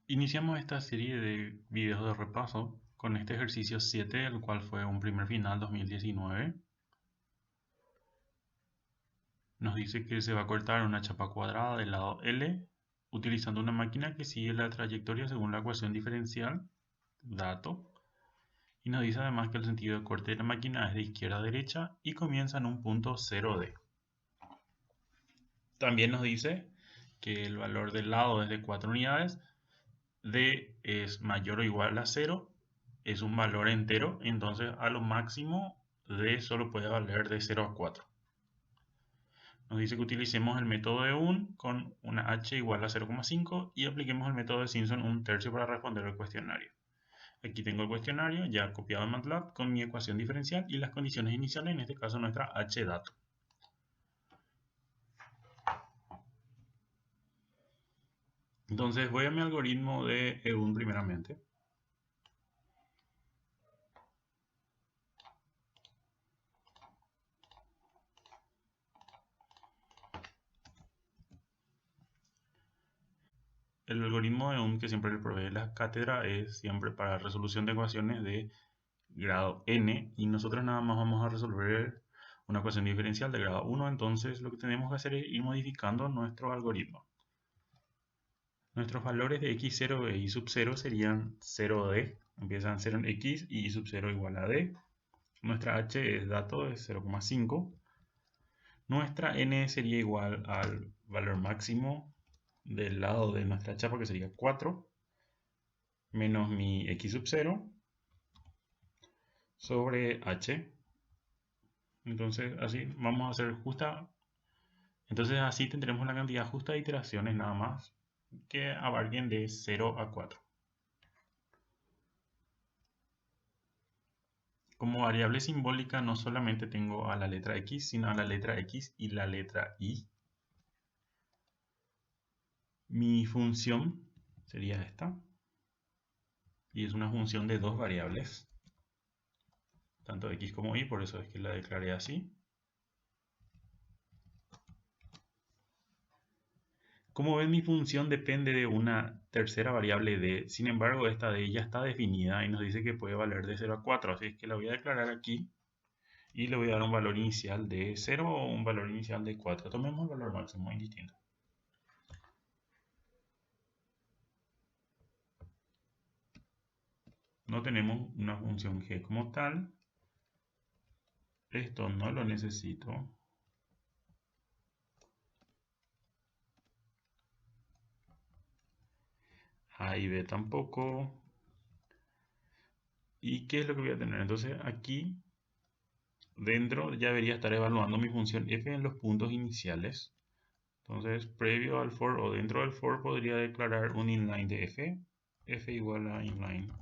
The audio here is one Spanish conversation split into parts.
Iniciamos esta serie de videos de repaso con este ejercicio 7, el cual fue un primer final 2019. Nos dice que se va a cortar una chapa cuadrada del lado L utilizando una máquina que sigue la trayectoria según la ecuación diferencial, dato. Y nos dice además que el sentido de corte de la máquina es de izquierda a derecha y comienza en un punto 0D. También nos dice que el valor del lado es de 4 unidades, D es mayor o igual a 0, es un valor entero, entonces a lo máximo D solo puede valer de 0 a 4. Nos dice que utilicemos el método de Un con una H igual a 0,5 y apliquemos el método de Simpson 1/3 para responder el cuestionario. Aquí tengo el cuestionario ya copiado en MATLAB con mi ecuación diferencial y las condiciones iniciales, en este caso nuestra H dato. Entonces voy a mi algoritmo de EUN primeramente. El algoritmo de EUN que siempre le provee la cátedra es siempre para resolución de ecuaciones de grado n y nosotros nada más vamos a resolver una ecuación diferencial de grado 1, entonces lo que tenemos que hacer es ir modificando nuestro algoritmo. Nuestros valores de x0 e y sub 0 serían 0d, empiezan 0 en x y y sub 0 igual a d. Nuestra h es dato de 0,5. Nuestra n sería igual al valor máximo del lado de nuestra chapa, que sería 4, menos mi x sub 0 sobre h. Entonces así vamos a hacer justa. Entonces así tendremos una cantidad justa de iteraciones nada más que abarquen de 0 a 4. Como variable simbólica no solamente tengo a la letra x, sino a la letra x y la letra y. Mi función sería esta. Y es una función de dos variables, tanto x como y, por eso es que la declaré así. Como ven, mi función depende de una tercera variable d. Sin embargo, esta d ya está definida y nos dice que puede valer de 0 a 4. Así es que la voy a declarar aquí y le voy a dar un valor inicial de 0 o un valor inicial de 4. Tomemos el valor máximo indistinto. No tenemos una función g como tal. Esto no lo necesito. A y b tampoco. ¿Y qué es lo que voy a tener? Entonces aquí dentro ya debería estar evaluando mi función f en los puntos iniciales. Entonces, previo al for o dentro del for podría declarar un inline de f igual a inline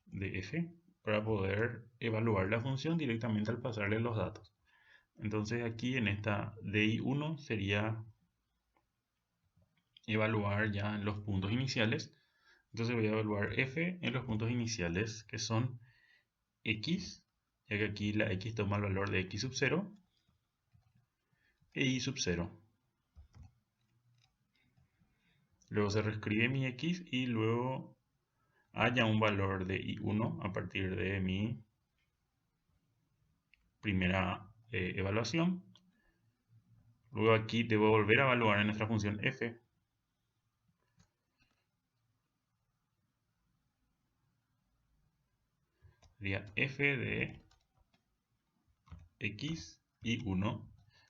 de f, para poder evaluar la función directamente al pasarle los datos. Entonces aquí en esta di1 sería evaluar ya los puntos iniciales. Entonces voy a evaluar f en los puntos iniciales, que son x, ya que aquí la x toma el valor de x sub 0 e y sub 0. Luego se reescribe mi x y luego haya un valor de i1 a partir de mi primera evaluación. Luego aquí debo volver a evaluar en nuestra función f. Sería f de x i1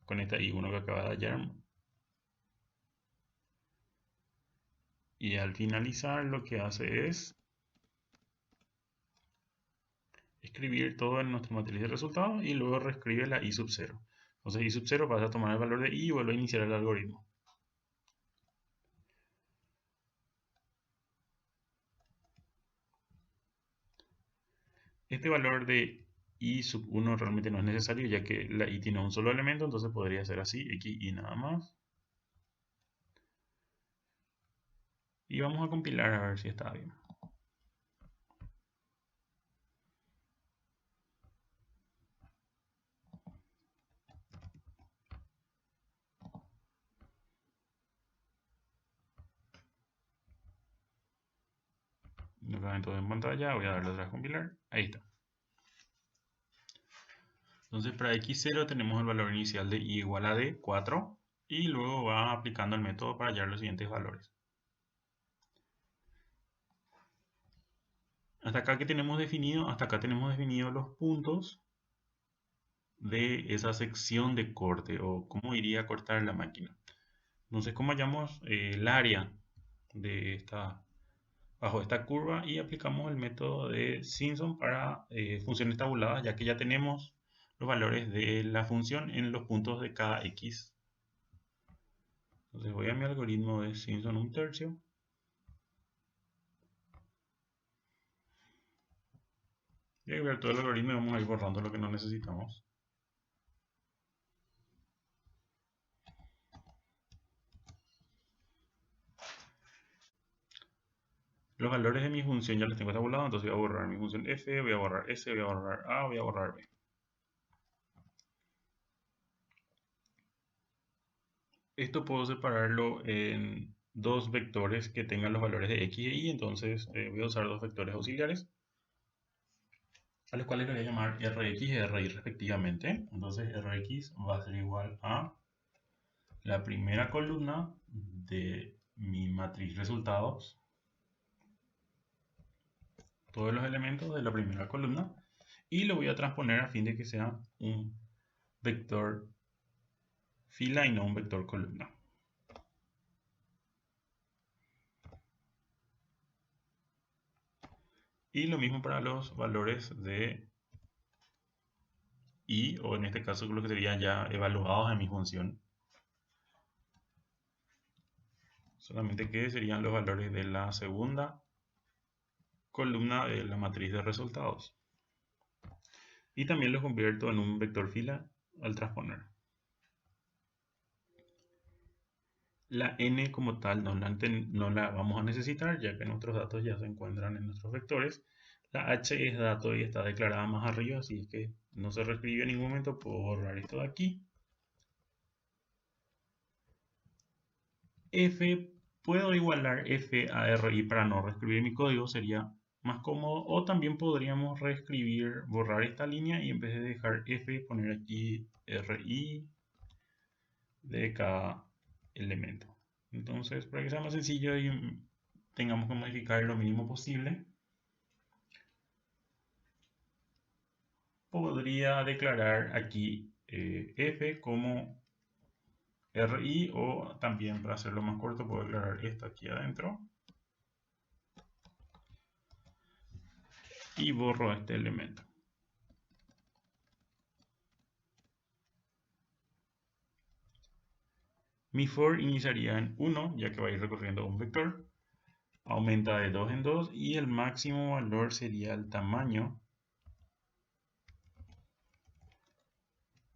con esta i1 que acaba de hallar. Y al finalizar lo que hace es escribir todo en nuestra matriz de resultados y luego reescribe la i sub 0. Entonces i sub 0 pasa a tomar el valor de i y vuelve a iniciar el algoritmo. Este valor de i sub 1 realmente no es necesario, ya que la i tiene un solo elemento, entonces podría ser así, x y nada más. Y vamos a compilar a ver si está bien. Acá ven todo en pantalla, voy a darle otra vez compilar. Ahí está. Entonces para x0 tenemos el valor inicial de y igual a d, 4, y luego va aplicando el método para hallar los siguientes valores. Hasta acá tenemos definido los puntos de esa sección de corte, o cómo iría a cortar la máquina. Entonces, ¿cómo hallamos el área de bajo esta curva? Y aplicamos el método de Simpson para funciones tabuladas, ya que ya tenemos los valores de la función en los puntos de cada x. Entonces voy a mi algoritmo de Simpson 1/3. Voy a ver todo el algoritmo y vamos a ir borrando lo que no necesitamos. Los valores de mi función ya los tengo tabulados, entonces voy a borrar mi función f, voy a borrar s, voy a borrar a, voy a borrar b. Esto puedo separarlo en dos vectores que tengan los valores de x e y, entonces voy a usar dos vectores auxiliares, a los cuales le voy a llamar rx y ry respectivamente. Entonces rx va a ser igual a la primera columna de mi matriz resultados, todos los elementos de la primera columna, y lo voy a transponer a fin de que sea un vector fila y no un vector columna. Y lo mismo para los valores de y, o en este caso lo que serían ya evaluados en mi función. Solamente que serían los valores de la segunda columna de la matriz de resultados. Y también los convierto en un vector fila al transponer. La n como tal no la vamos a necesitar, ya que nuestros datos ya se encuentran en nuestros vectores. La h es dato y está declarada más arriba, así es que no se reescribe en ningún momento. Puedo borrar esto de aquí. F, puedo igualar f a ri para no reescribir mi código, sería más cómodo. O también podríamos reescribir, borrar esta línea y en vez de dejar f, poner aquí ri de cada elemento. Entonces, para que sea más sencillo y tengamos que modificar lo mínimo posible, podría declarar aquí f como ri, o también para hacerlo más corto puedo declarar esto aquí adentro y borro este elemento. Mi for iniciaría en 1, ya que va a ir recorriendo un vector. Aumenta de 2 en 2 y el máximo valor sería el tamaño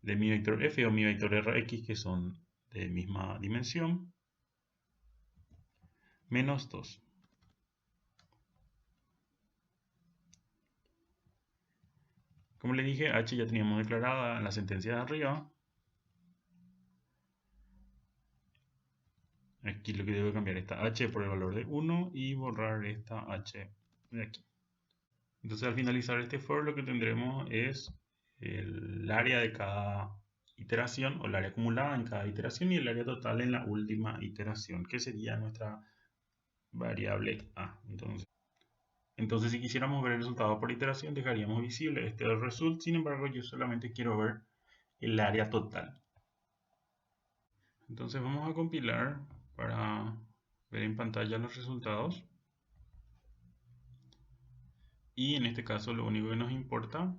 de mi vector f o mi vector rx, que son de misma dimensión, menos 2. Como le dije, h ya teníamos declarada en la sentencia de arriba. Aquí lo que debo cambiar esta h por el valor de 1 y borrar esta h de aquí. Entonces al finalizar este for lo que tendremos es el área de cada iteración, o el área acumulada en cada iteración, y el área total en la última iteración, que sería nuestra variable a. Entonces si quisiéramos ver el resultado por iteración, dejaríamos visible este result. Sin embargo, yo solamente quiero ver el área total. Entonces vamos a compilar para ver en pantalla los resultados. Y en este caso lo único que nos importa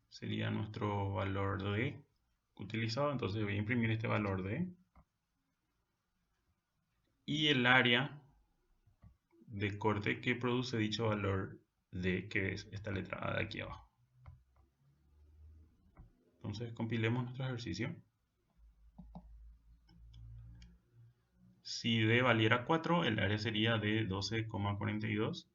sería nuestro valor de utilizado. Entonces voy a imprimir este valor de y el área de corte que produce dicho valor de, que es esta letra A de aquí abajo. Entonces compilemos nuestro ejercicio. Si D valiera 4, el área sería de 12,42.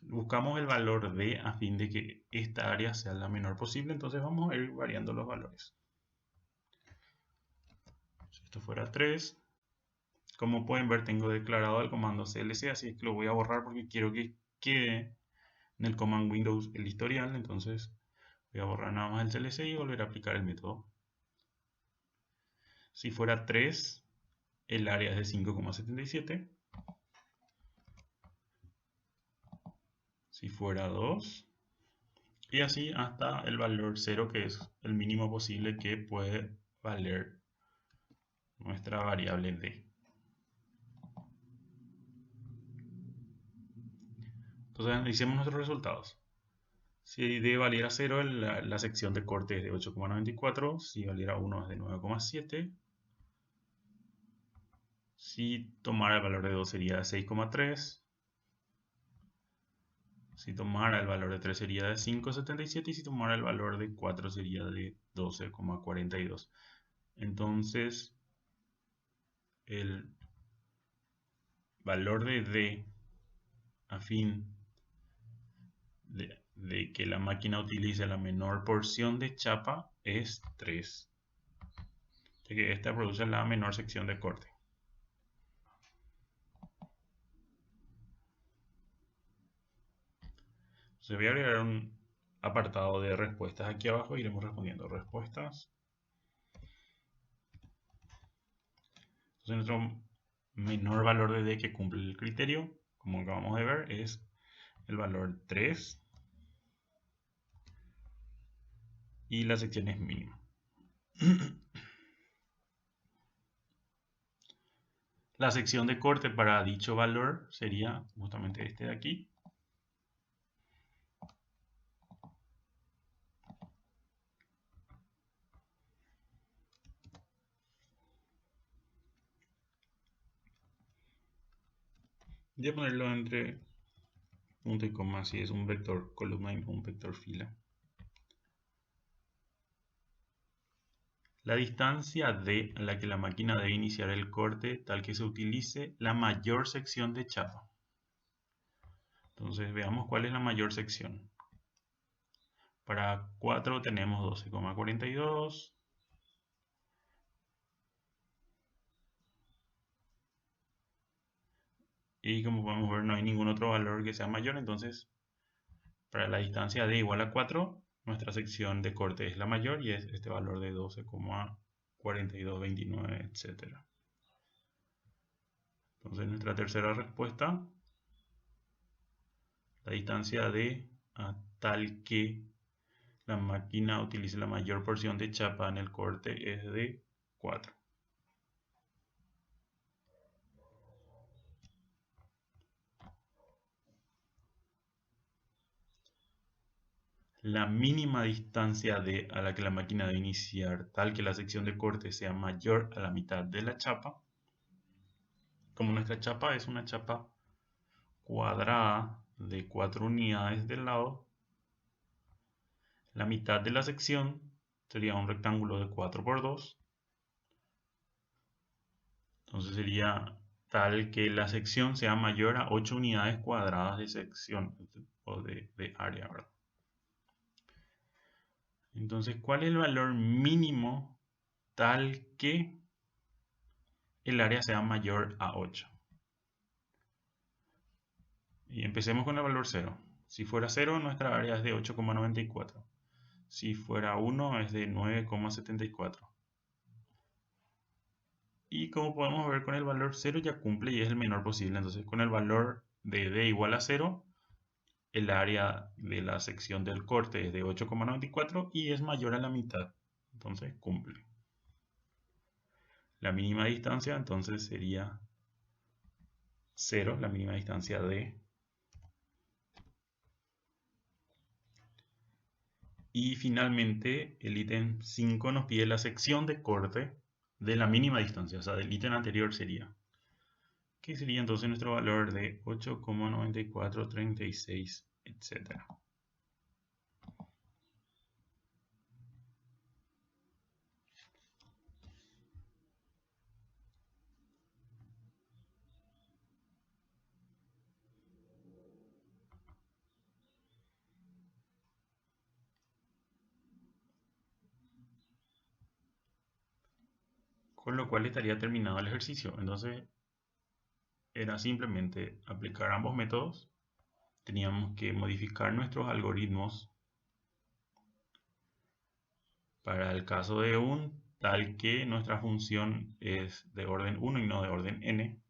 Buscamos el valor D a fin de que esta área sea la menor posible, entonces vamos a ir variando los valores. Si esto fuera 3, como pueden ver tengo declarado el comando clc, así que lo voy a borrar porque quiero que quede en el command Windows el historial. Entonces voy a borrar nada más el clc y volver a aplicar el método. Si fuera 3, el área es de 5,77. Si fuera 2, y así hasta el valor 0, que es el mínimo posible que puede valer nuestra variable d. Entonces analicemos nuestros resultados. Si d valiera 0, la sección de corte es de 8,94. Si valiera 1 es de 9,7. Si tomara el valor de 2 sería de 6,3. Si tomara el valor de 3 sería de 5,77. Y si tomara el valor de 4 sería de 12,42. Entonces, el valor de D a fin de que la máquina utilice la menor porción de chapa es 3, ya que esta produce la menor sección de corte. Entonces voy a agregar un apartado de respuestas aquí abajo y iremos respondiendo respuestas. Entonces nuestro menor valor de D que cumple el criterio, como acabamos de ver, es el valor 3 y la sección es mínima. La sección de corte para dicho valor sería justamente este de aquí. Voy a ponerlo entre punto y coma si es un vector columna y un vector fila. La distancia d a la que la máquina debe iniciar el corte tal que se utilice la mayor sección de chapa. Entonces veamos cuál es la mayor sección. Para 4 tenemos 12,42. Y como podemos ver no hay ningún otro valor que sea mayor, entonces para la distancia d igual a 4, nuestra sección de corte es la mayor y es este valor de 12,4229, etc. Entonces nuestra tercera respuesta, la distancia d a tal que la máquina utilice la mayor porción de chapa en el corte es de 4. La mínima distancia d a la que la máquina debe iniciar tal que la sección de corte sea mayor a la mitad de la chapa. Como nuestra chapa es una chapa cuadrada de 4 unidades del lado, la mitad de la sección sería un rectángulo de 4 por 2. Entonces sería tal que la sección sea mayor a 8 unidades cuadradas de sección o de área, ¿verdad? Entonces, ¿cuál es el valor mínimo tal que el área sea mayor a 8? Y empecemos con el valor 0. Si fuera 0, nuestra área es de 8,94. Si fuera 1, es de 9,74. Y como podemos ver, con el valor 0 ya cumple y es el menor posible. Entonces, con el valor de d igual a 0, el área de la sección del corte es de 8,94 y es mayor a la mitad. Entonces, cumple. La mínima distancia entonces sería 0, la mínima distancia d. Y finalmente, el ítem 5 nos pide la sección de corte de la mínima distancia, o sea, del ítem anterior sería. Que sería entonces nuestro valor de 8,9436, etc. con lo cual estaría terminado el ejercicio. Entonces era simplemente aplicar ambos métodos. Teníamos que modificar nuestros algoritmos para el caso de un tal que nuestra función es de orden 1 y no de orden n.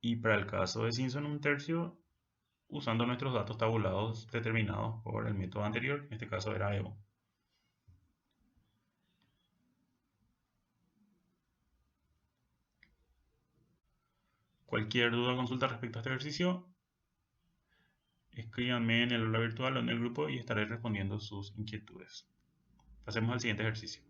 Y para el caso de Simpson un tercio, usando nuestros datos tabulados determinados por el método anterior, en este caso era EO. Cualquier duda o consulta respecto a este ejercicio, escríbanme en el aula virtual o en el grupo y estaré respondiendo sus inquietudes. Pasemos al siguiente ejercicio.